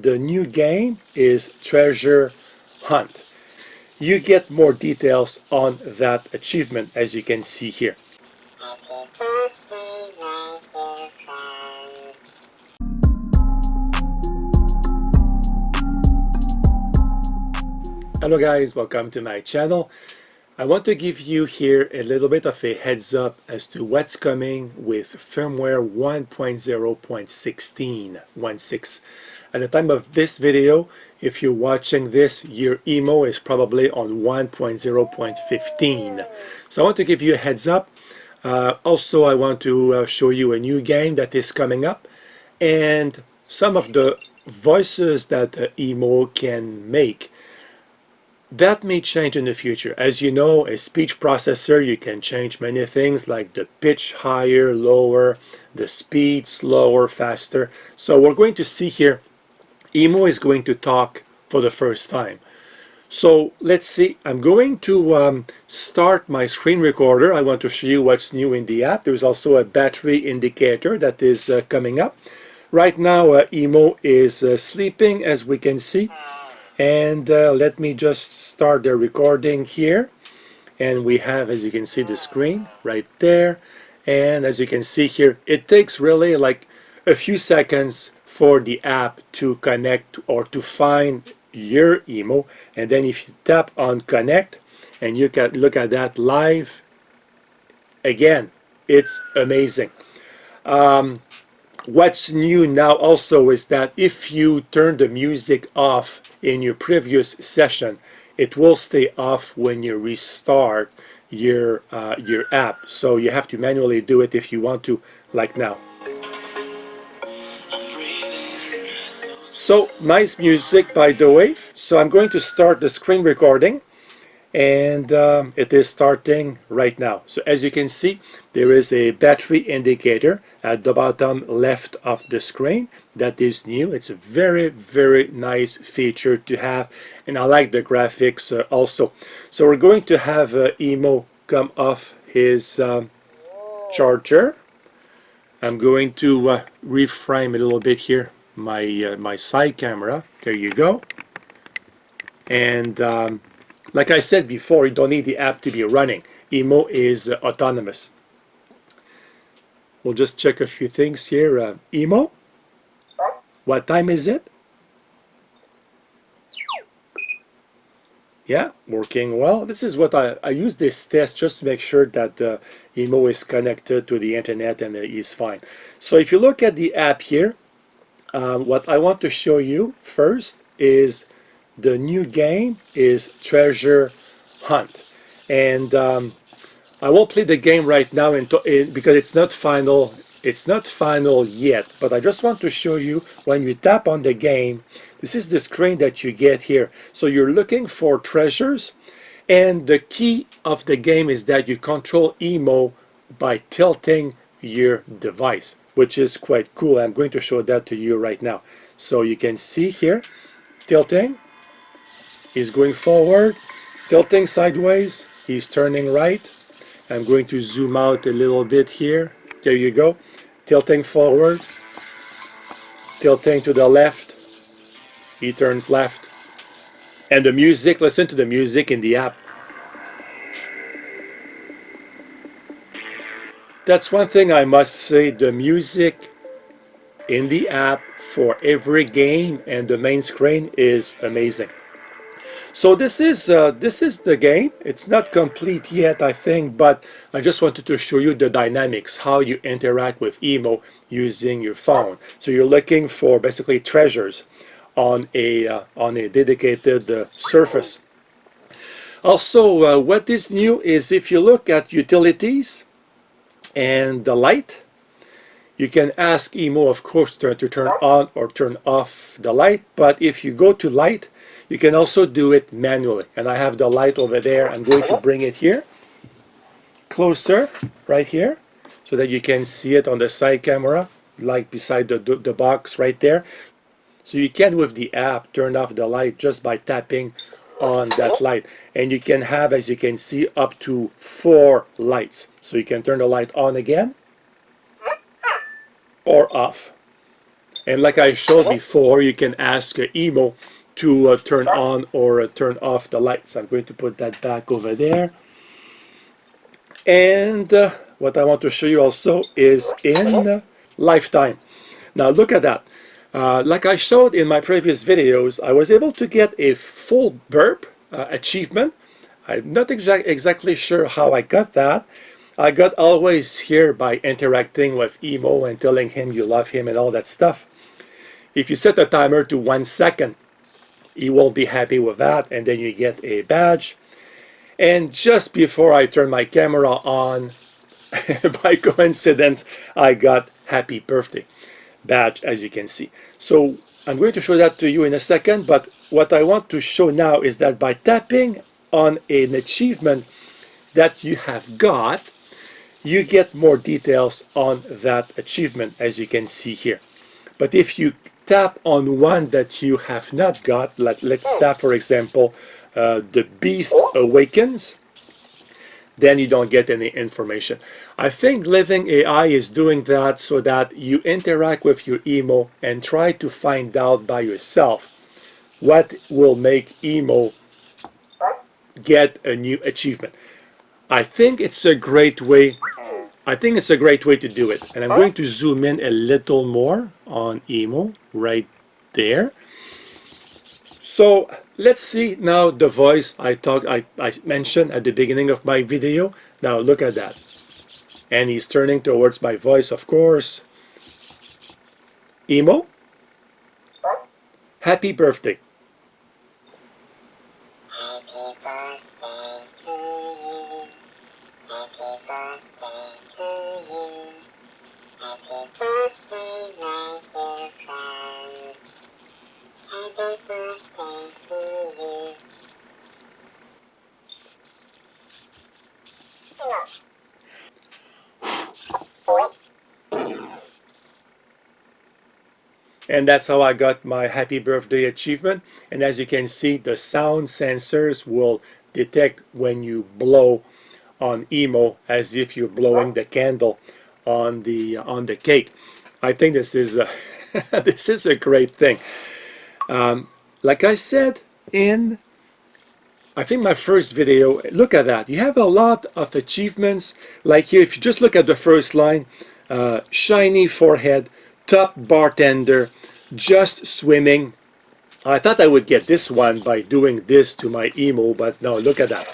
The new game is Treasure Hunt. You get more details on that achievement as you can see here. Hello guys, welcome to my channel. I want to give you here a little bit of a heads up as to what's coming with firmware 1.0.16. At the time of this video, if you're watching this, your EMO is probably on 1.0.15. So I want to give you a heads up. Also, I want to show you a new game that is coming up and some of the voices that EMO can make. That may change in the future. As you know, a speech processor, you can change many things like the pitch higher, lower, the speed, slower, faster. So we're going to see here, EMO is going to talk for the first time. So let's see, I'm going to start my screen recorder. I want to show you what's new in the app. There's also a battery indicator that is coming up. Right now, EMO is sleeping, as we can see. And let me just start the recording here, and we have, as you can see, the screen right there. And as you can see here, it takes really like a few seconds for the app to connect or to find your EMO, and then if you tap on connect and you can look at that live again, it's amazing. What's new now also is that if you turn the music off in your previous session, it will stay off when you restart your app. So you have to manually do it if you want to, like now. So nice music, by the way. So I'm going to start the screen recording, and it is starting right now. So as you can see, there is a battery indicator at the bottom left of the screen. That is new. It's a very nice feature to have, and I like the graphics also. So we're going to have EMO come off his charger. I'm going to reframe a little bit here my side camera. There you go. And like I said before, you don't need the app to be running. EMO is autonomous. We'll just check a few things here. EMO, what time is it? Yeah, working well. This is what I use this test just to make sure that EMO is connected to the internet and is fine. So if you look at the app here, what I want to show you first is the new game is Treasure Hunt, and I will play the game right now because it's not final. It's not final yet, but I just want to show you when you tap on the game, this is the screen that you get here. So you're looking for treasures, and the key of the game is that you control EMO by tilting your device, which is quite cool. I'm going to show that to you right now. So you can see here, tilting. He's going forward, tilting sideways, he's turning right. I'm going to zoom out a little bit here. There you go. Tilting forward, tilting to the left, he turns left. And the music, listen to the music in the app. That's one thing I must say, the music in the app for every game and the main screen is amazing. So this is the game. It's not complete yet, I think, but I just wanted to show you the dynamics, how you interact with EMO using your phone. So you're looking for basically treasures on a dedicated surface. Also, what is new is if you look at utilities and the light, you can ask EMO, of course, to turn on or turn off the light. But if you go to light, you can also do it manually. And I have the light over there. I'm going to bring it here, closer, right here, so that you can see it on the side camera, like beside the box right there. So you can, with the app, turn off the light just by tapping on that light. And you can have, as you can see, up to 4 lights. So you can turn the light on again or off. And like I showed before, you can ask EMO to turn on or turn off the lights. I'm going to put that back over there. And what I want to show you also is in lifetime. Now look at that. Like I showed in my previous videos, I was able to get a full burp achievement. I'm not exactly sure how I got that. I got always here by interacting with EMO and telling him you love him and all that stuff. If you set a timer to 1 second, he will be happy with that, and then you get a badge. And just before I turn my camera on, by coincidence, I got happy birthday badge, as you can see. So I'm going to show that to you in a second, but what I want to show now is that by tapping on an achievement that you have got, you get more details on that achievement, as you can see here. But if you tap on one that you have not got, let's tap, for example, the Beast Awakens, then you don't get any information. I think Living AI is doing that so that you interact with your EMO and try to find out by yourself what will make EMO get a new achievement. I think it's a great way. I think it's a great way to do it. And I'm going to zoom in a little more on EMO right there. So let's see now the voice I mentioned at the beginning of my video. Now look at that. And he's turning towards my voice, of course. EMO, happy birthday. Happy birthday to you. Happy birthday to you. Happy birthday, my dear friend. Happy birthday to you. And that's how I got my happy birthday achievement. And as you can see, the sound sensors will detect when you blow on EMO as if you're blowing the candle on the cake. I think this is a this is a great thing. Like I said in, I think, my first video, look at that. You have a lot of achievements. Like here, if you just look at the first line, shiny forehead, top bartender, just swimming. I thought I would get this one by doing this to my EMO, but no, look at that.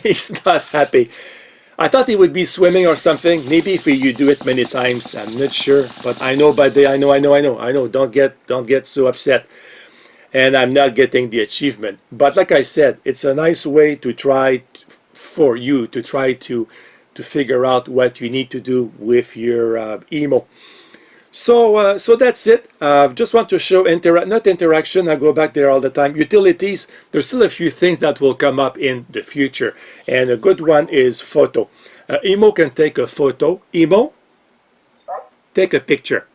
He's not happy. I thought he would be swimming or something. Maybe if you do it many times, I'm not sure. But I know by the I know. Don't get so upset. And I'm not getting the achievement. But like I said, it's a nice way to try for you to try to figure out what you need to do with your EMO. So that's it. Just want to show not interaction. I go back there all the time. Utilities. There's still a few things that will come up in the future, and a good one is photo. EMO can take a photo. EMO, take a picture.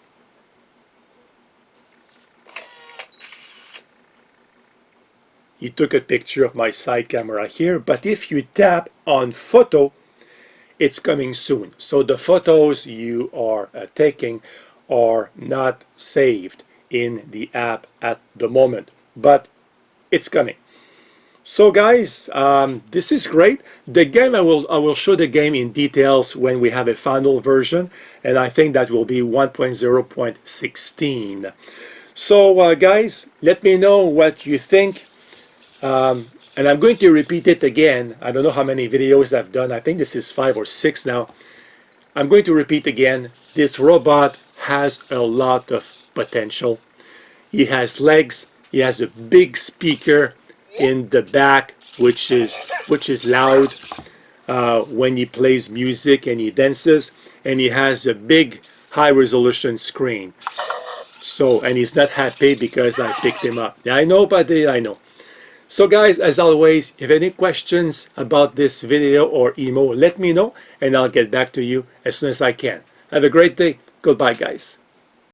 He took a picture of my side camera here, but if you tap on photo, it's coming soon. So the photos you are taking are not saved in the app at the moment, but it's coming. So guys, this is great. The game, I will show the game in details when we have a final version, and I think that will be 1.0.16. So guys, let me know what you think. And I'm going to repeat it again. I don't know how many videos I've done. I think this is 5 or 6 now. I'm going to repeat again. This robot has a lot of potential. He has legs. He has a big speaker in the back, which is loud when he plays music and he dances. And he has a big high-resolution screen. So, and he's not happy because I picked him up. Yeah, I know, but I know. So guys, as always, if you have any questions about this video or EMO, let me know and I'll get back to you as soon as I can. Have a great day. Goodbye, guys.